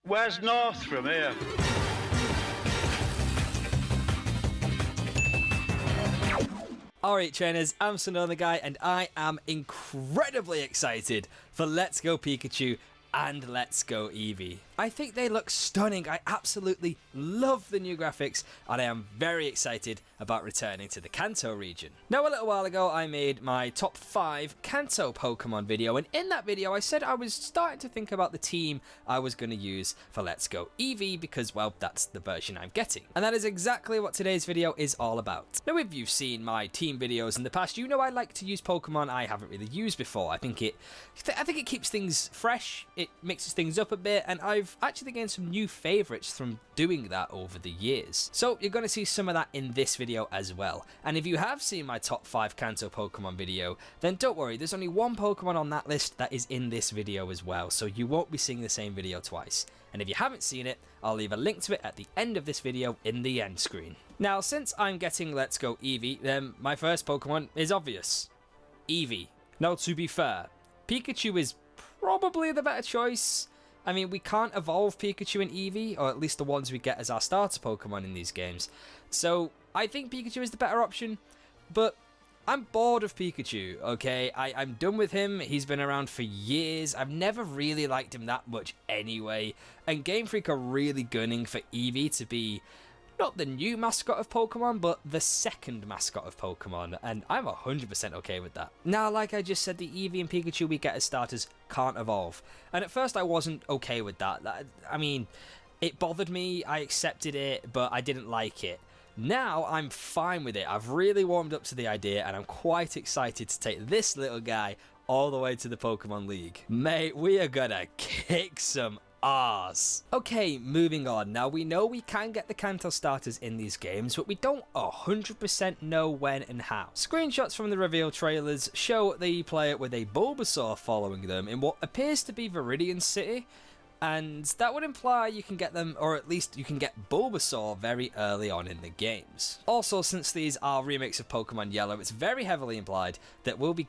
Where's north from here? Alreet Trainers, I'm Sonoma Guy, and I am incredibly excited for Let's Go Pikachu and Let's Go Eevee. I think they look stunning. I absolutely love the new graphics, and I am very excited about returning to the Kanto region. Now, a little while ago, I made my top 5 Kanto Pokemon video, and in that video, I said I was starting to think about the team I was going to use for Let's Go Eevee, because, well, that's the version I'm getting. And that is exactly what today's video is all about. Now, if you've seen my team videos in the past, you know I like to use Pokemon I haven't really used before. I think it keeps things fresh, it mixes things up a bit, and I've actually gained some new favourites from doing that over the years. So you're going to see some of that in this video as well. And if you have seen my top 5 Kanto Pokemon video, then don't worry, there's only one Pokemon on that list that is in this video as well, so you won't be seeing the same video twice. And if you haven't seen it, I'll leave a link to it at the end of this video in the end screen. Now, since I'm getting Let's Go Eevee, then my first Pokemon is obvious. Eevee. Now, to be fair, Pikachu is probably the better choice. I mean, we can't evolve Pikachu and Eevee, or at least the ones we get as our starter Pokemon in these games. So, I think Pikachu is the better option, but I'm bored of Pikachu, okay? I'm done with him. He's been around for years. I've never really liked him that much anyway, and Gamefreak are really gunning for Eevee to be not the new mascot of Pokemon, but the second mascot of Pokemon, and I'm 100% okay with that. Now, like I just said, the Eevee and Pikachu we get as starters can't evolve, and at first I wasn't okay with that. I mean, it bothered me, I accepted it, but I didn't like it. Now, I'm fine with it. I've really warmed up to the idea, and I'm quite excited to take this little guy all the way to the Pokemon League. Mate, we are gonna kick some arse. Okay, moving on. Now, we know we can get the Kanto starters in these games, but we don't 100% know when and how. Screenshots from the reveal trailers show the player with a Bulbasaur following them in what appears to be Viridian City, and that would imply you can get them, or at least you can get Bulbasaur very early on in the games. Also, since these are remakes of Pokemon Yellow, it's very heavily implied that we'll be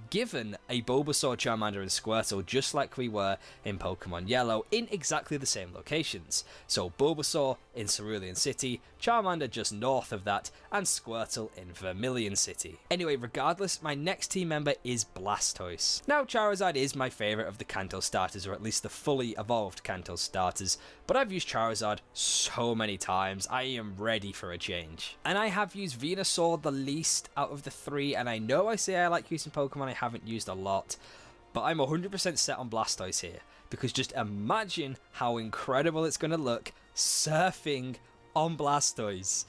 given a Bulbasaur, Charmander and Squirtle just like we were in Pokemon Yellow in exactly the same locations. So Bulbasaur in Cerulean City, Charmander just north of that, and Squirtle in Vermilion City. Anyway, regardless, my next team member is Blastoise. Now, Charizard is my favourite of the Kanto starters, or at least the fully evolved Kanto starters, but I've used Charizard so many times, I am ready for a change. And I have used Venusaur the least out of the 3, and I know I say I like using Pokemon I haven't used a lot, but I'm 100% set on Blastoise here, because just imagine how incredible it's going to look surfing on Blastoise.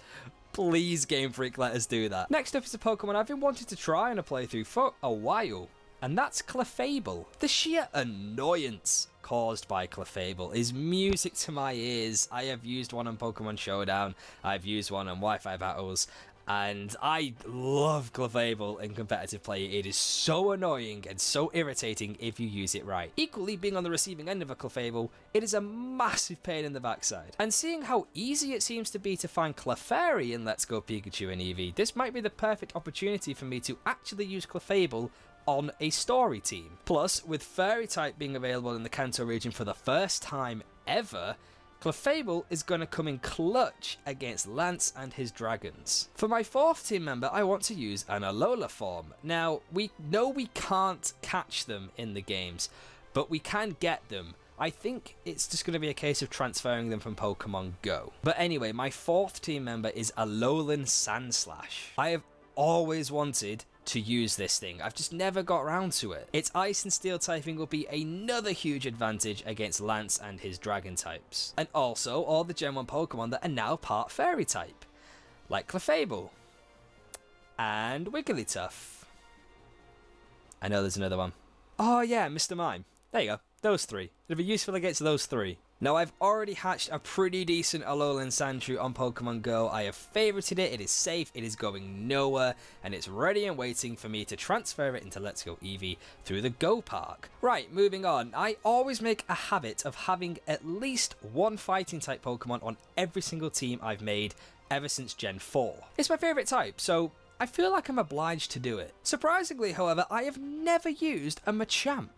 Please, Gamefreak, let us do that. Next up is a Pokemon I've been wanting to try on a playthrough for a while, and that's Clefable. The sheer annoyance caused by Clefable is music to my ears. I have used one on Pokemon Showdown, I've used one on Wi-Fi battles, and I love Clefable in competitive play. It is so annoying and so irritating if you use it right. Equally, being on the receiving end of a Clefable, it is a massive pain in the backside. And seeing how easy it seems to be to find Clefairy in Let's Go Pikachu and Eevee, this might be the perfect opportunity for me to actually use Clefable on a story team. Plus, with Fairy type being available in the Kanto region for the first time ever, Clefable is going to come in clutch against Lance and his dragons. For my 4th team member, I want to use an Alola form. Now, we know we can't catch them in the games, but we can get them. I think it's just going to be a case of transferring them from Pokemon Go. But anyway, my 4th team member is a Lowland Sandslash. I have always wanted to use this thing. I've just never got around to it. Its Ice and Steel typing will be another huge advantage against Lance and his Dragon types. And also all the Gen 1 Pokemon that are now part Fairy type, like Clefable and Wigglytuff. I know there's another one. Oh yeah, Mr. Mime. There you go. Those 3. It'll be useful against those 3. Now, I've already hatched a pretty decent Alolan Sandshrew on Pokemon Go. I have favorited it, it is safe, it is going nowhere, and it's ready and waiting for me to transfer it into Let's Go Eevee through the Go Park. Right, moving on. I always make a habit of having at least one fighting type Pokemon on every single team I've made ever since Gen 4. It's my favourite type, so I feel like I'm obliged to do it. Surprisingly, however, I have never used a Machamp.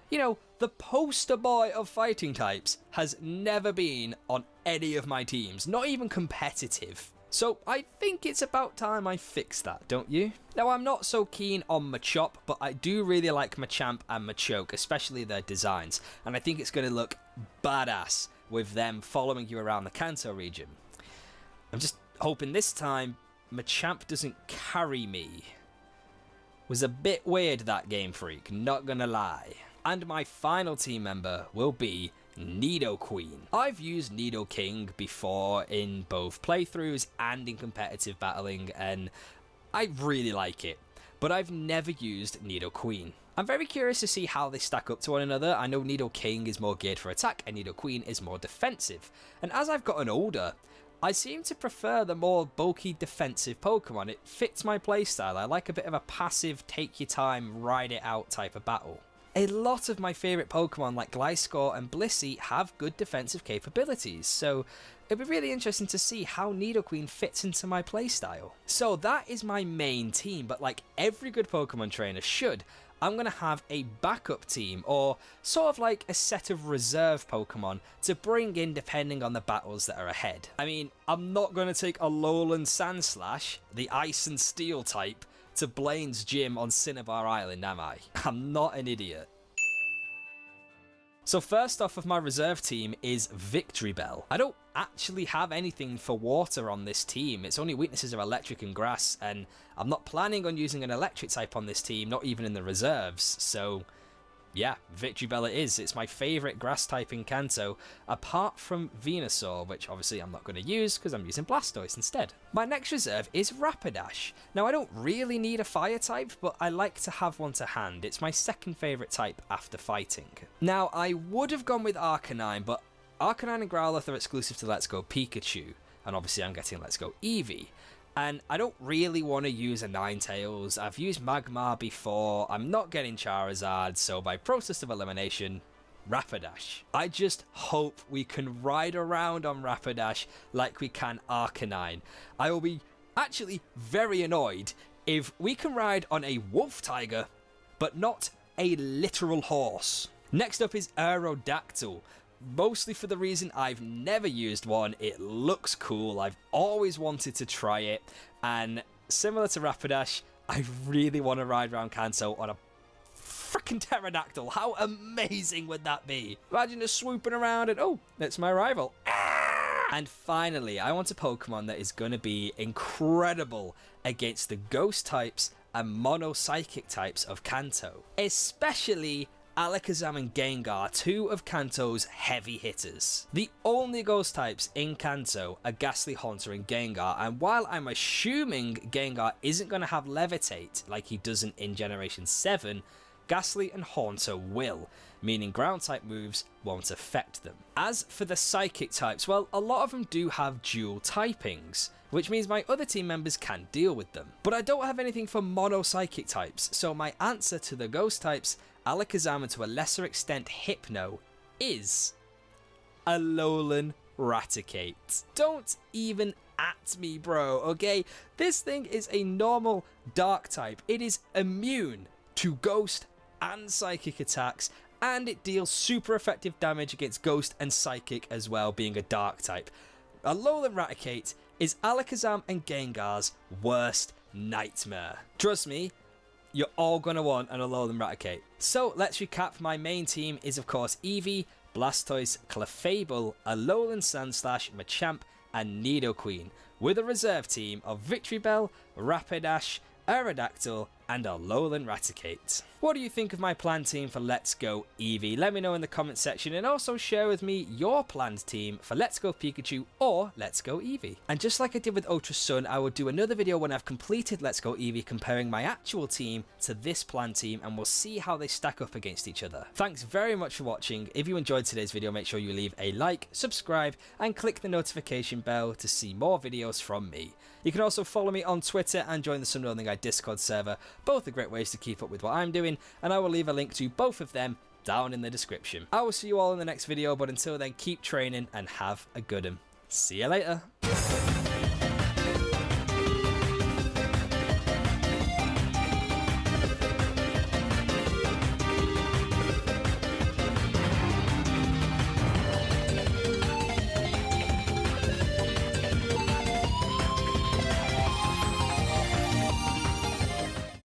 You know, the poster boy of fighting types, has never been on any of my teams, not even competitive. So I think it's about time I fix that, don't you? Now, I'm not so keen on Machop, but I do really like Machamp and Machoke, especially their designs, and I think it's going to look badass with them following you around the Kanto region. I'm just hoping this time Machamp doesn't carry me. Was a bit weird, that Gamefreak, not gonna lie. And my final team member will be Nidoqueen. I've used Nidoking before in both playthroughs and in competitive battling, and I really like it, but I've never used Nidoqueen. I'm very curious to see how they stack up to one another. I know Nidoking is more geared for attack and Nidoqueen is more defensive, and as I've gotten older, I seem to prefer the more bulky defensive Pokemon. It fits my playstyle. I like a bit of a passive, take your time, ride it out type of battle. A lot of my favourite Pokemon like Gliscor and Blissey have good defensive capabilities, so it'd be really interesting to see how Nidoqueen fits into my playstyle. So that is my main team, but like every good Pokemon trainer should, I'm going to have a backup team, or sort of like a set of reserve Pokemon to bring in depending on the battles that are ahead. I mean, I'm not going to take a Lowland Sandslash, the Ice and Steel type, to Blaine's gym on Cinnabar Island, am I? I'm not an idiot. So first off of my reserve team is Victory Bell. I don't actually have anything for water on this team. Its only weaknesses are electric and grass, and I'm not planning on using an electric type on this team, not even in the reserves. So yeah, Victory Bell it is. It's my favourite grass type in Kanto, apart from Venusaur, which obviously I'm not going to use because I'm using Blastoise instead. My next reserve is Rapidash. Now, I don't really need a fire type, but I like to have one to hand. It's my second favourite type after fighting. Now, I would have gone with Arcanine, but Arcanine and Growlithe are exclusive to Let's Go Pikachu, and obviously I'm getting Let's Go Eevee. And I don't really want to use a Ninetales. I've used Magmar before. I'm not getting Charizard, so by process of elimination, Rapidash. I just hope we can ride around on Rapidash like we can Arcanine. I will be actually very annoyed if we can ride on a wolf tiger, but not a literal horse. Next up is Aerodactyl. Mostly for the reason I've never used one. It looks cool. I've always wanted to try it. And similar to Rapidash, I really want to ride around Kanto on a freaking pterodactyl. How amazing would that be? Imagine just swooping around and, oh, that's my rival. And finally, I want a Pokemon that is going to be incredible against the ghost types and mono psychic types of Kanto. Especially Alakazam and Gengar, two of Kanto's heavy hitters. The only ghost types in Kanto are Ghastly, Haunter, and Gengar, and while I'm assuming Gengar isn't going to have Levitate like he doesn't in Generation 7, Ghastly and Haunter will, meaning ground type moves won't affect them. As for the psychic types, well, a lot of them do have dual typings, which means my other team members can deal with them. But I don't have anything for mono psychic types, so my answer to the ghost types, Alakazam, and to a lesser extent Hypno, is a Alolan Raticate. Don't even at me, bro, okay? This thing is a normal dark type. It is immune to ghost and psychic attacks, and it deals super effective damage against ghost and psychic as well, being a dark type. Alolan Raticate is Alakazam and Gengar's worst nightmare. Trust me, you're all going to want an Alolan Raticate. So let's recap. My main team is of course Eevee, Blastoise, Clefable, Alolan Sandslash, Machamp, and Nidoqueen, with a reserve team of Victory Bell, Rapidash, Aerodactyl, and Alolan Raticate. What do you think of my planned team for Let's Go Eevee? Let me know in the comment section, and also share with me your planned team for Let's Go Pikachu or Let's Go Eevee. And just like I did with Ultra Sun, I will do another video when I've completed Let's Go Eevee comparing my actual team to this planned team, and we'll see how they stack up against each other. Thanks very much for watching. If you enjoyed today's video, make sure you leave a like, subscribe, and click the notification bell to see more videos from me. You can also follow me on Twitter and join the Some Know Nothing Guy Discord server. Both are great ways to keep up with what I'm doing, and I will leave a link to both of them down in the description. I will see you all in the next video, but until then, keep training and have a good one. See you later.